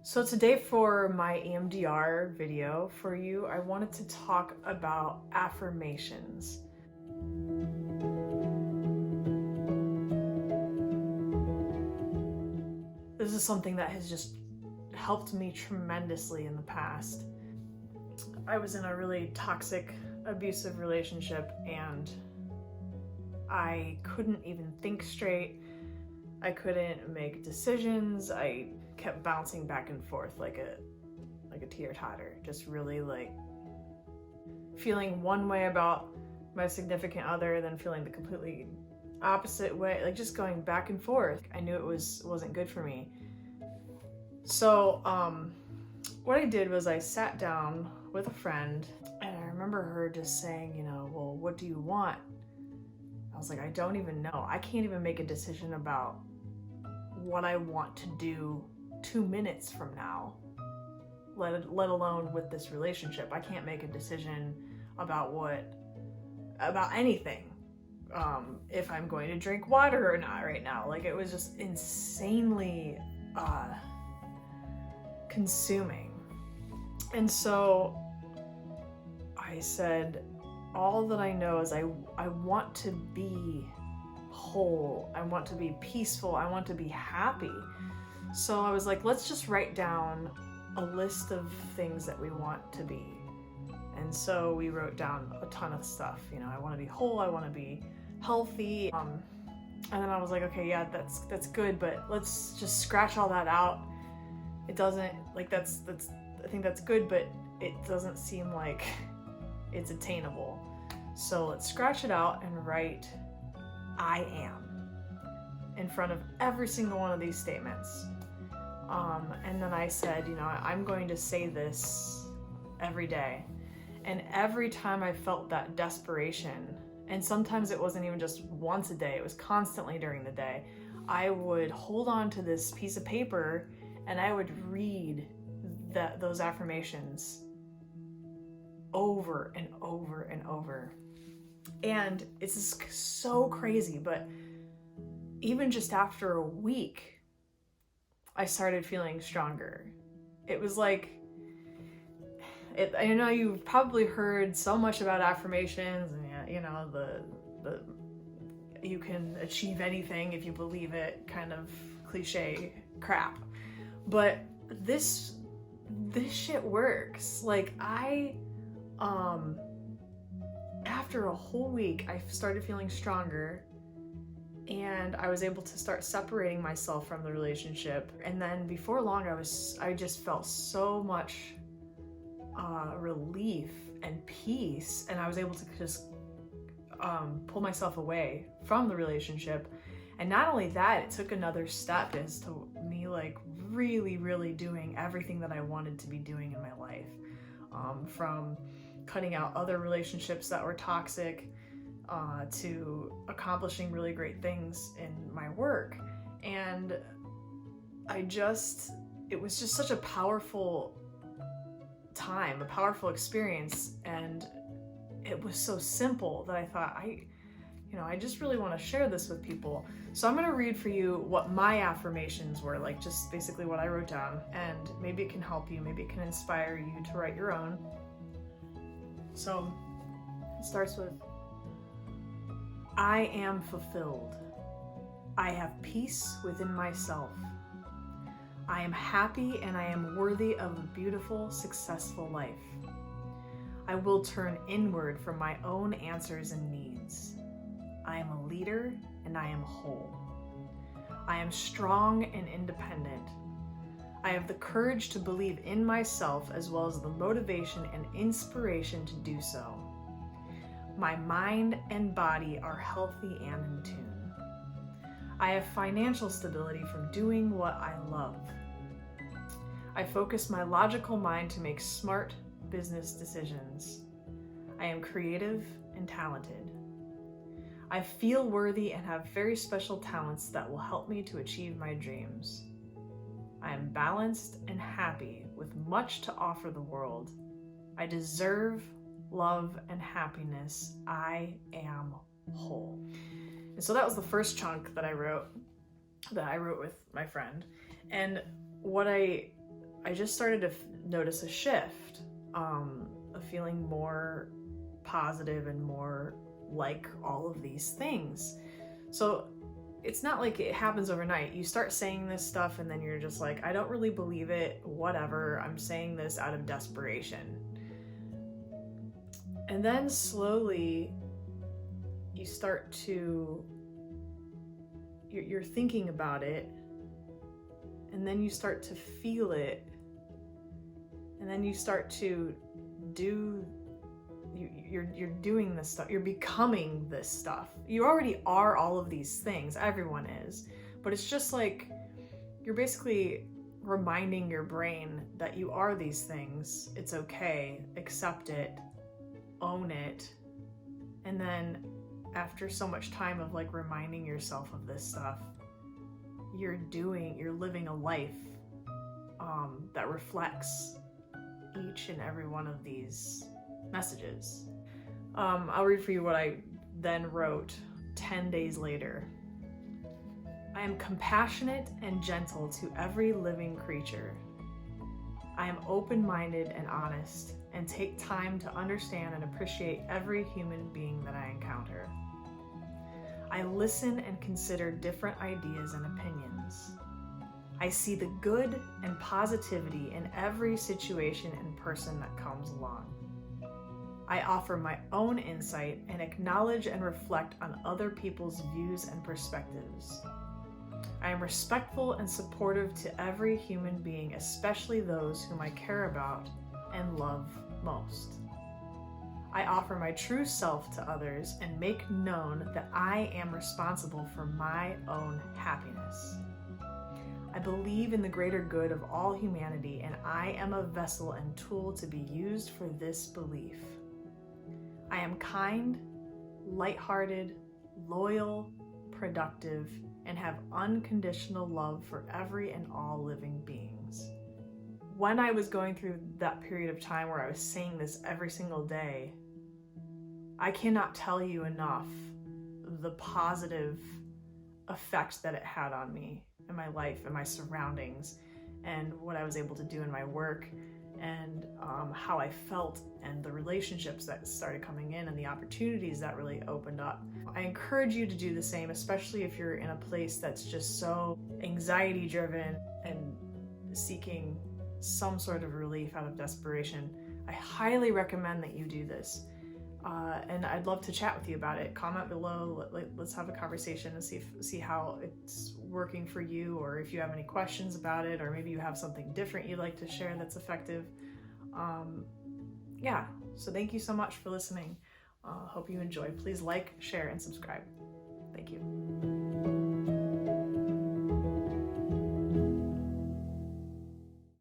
So today for my EMDR video for you, I wanted to talk about affirmations. This is something that has just helped me tremendously in the past. I was in a really toxic, abusive relationship and I couldn't even think straight. I couldn't make decisions. I kept bouncing back and forth like a teeter-totter, just really like feeling one way about my significant other, then feeling the completely opposite way, like just going back and forth. I knew it wasn't good for me. So what I did was I sat down with a friend and I remember her just saying, well, what do you want? I was like, I don't even know. I can't even make a decision about what I want to do 2 minutes from now, let alone with this relationship. I can't make a decision about anything. If I'm going to drink water or not right now. Like, it was just insanely consuming. And so I said, all that I know is I want to be whole. I want to be peaceful. I want to be happy. So I was like, let's just write down a list of things that we want to be. And so we wrote down a ton of stuff. I want to be whole. I want to be healthy. And then I was like, okay, yeah, that's good, but let's just scratch all that out. It doesn't, like, I think that's good, but it doesn't seem like it's attainable. So let's scratch it out and write I am in front of every single one of these statements. And then I said, I'm going to say this every day. And every time I felt that desperation, and sometimes it wasn't even just once a day, it was constantly during the day, I would hold on to this piece of paper and I would read those affirmations over and over and over. And it's just so crazy, but even just after a week, I started feeling stronger. It was like, I know you've probably heard so much about affirmations and the you can achieve anything if you believe it kind of cliche crap. But this shit works. Like, after a whole week, I started feeling stronger and I was able to start separating myself from the relationship. And then before long, I just felt so much relief and peace, and I was able to just pull myself away from the relationship. And not only that, it took another step as to me like really, really doing everything that I wanted to be doing in my life, from cutting out other relationships that were toxic, to accomplishing really great things in my work. And it was just such a powerful time, a powerful experience, and it was so simple that I thought, I just really want to share this with people. So I'm going to read for you what my affirmations were, like just basically what I wrote down, and maybe it can help you, maybe it can inspire you to write your own. So it starts with, I am fulfilled. I have peace within myself. I am happy and I am worthy of a beautiful, successful life. I will turn inward for my own answers and needs. I am a leader and I am whole. I am strong and independent. I have the courage to believe in myself as well as the motivation and inspiration to do so. My mind and body are healthy and in tune. I have financial stability from doing what I love. I focus my logical mind to make smart business decisions. I am creative and talented. I feel worthy and have very special talents that will help me to achieve my dreams. I am balanced and happy with much to offer the world. I deserve love and happiness. I am whole. And so that was the first chunk that I wrote with my friend. And what I I just started to notice a shift, of feeling more positive and more like all of these things. So it's not like it happens overnight. You start saying this stuff and then you're just like, I don't really believe it, whatever, I'm saying this out of desperation. And then slowly you start to, you're thinking about it, and then you start to feel it, and then you start to you're doing this stuff, you're becoming this stuff. You already are all of these things, everyone is, but it's just like you're basically reminding your brain that you are these things. It's okay, accept it, own it. And then after so much time of like reminding yourself of this stuff, you're living a life that reflects each and every one of these messages. I'll read for you what I then wrote 10 days later. I am compassionate and gentle to every living creature. I am open-minded and honest, and take time to understand and appreciate every human being that I encounter. I listen and consider different ideas and opinions. I see the good and positivity in every situation and person that comes along. I offer my own insight and acknowledge and reflect on other people's views and perspectives. I am respectful and supportive to every human being, especially those whom I care about and love most. I offer my true self to others and make known that I am responsible for my own happiness. I believe in the greater good of all humanity, and I am a vessel and tool to be used for this belief. I am kind, lighthearted, loyal, productive, and have unconditional love for every and all living beings. When I was going through that period of time where I was saying this every single day, I cannot tell you enough the positive effect that it had on me and my life and my surroundings and what I was able to do in my work and how I felt and the relationships that started coming in and the opportunities that really opened up. I encourage you to do the same, especially if you're in a place that's just so anxiety driven and seeking some sort of relief out of desperation. I highly recommend that you do this. And I'd love to chat with you about it. Comment below, let's have a conversation and see how it's working for you, or if you have any questions about it, or maybe you have something different you'd like to share that's effective. Yeah, so thank you so much for listening. Hope you enjoyed. Please like, share, and subscribe. Thank you.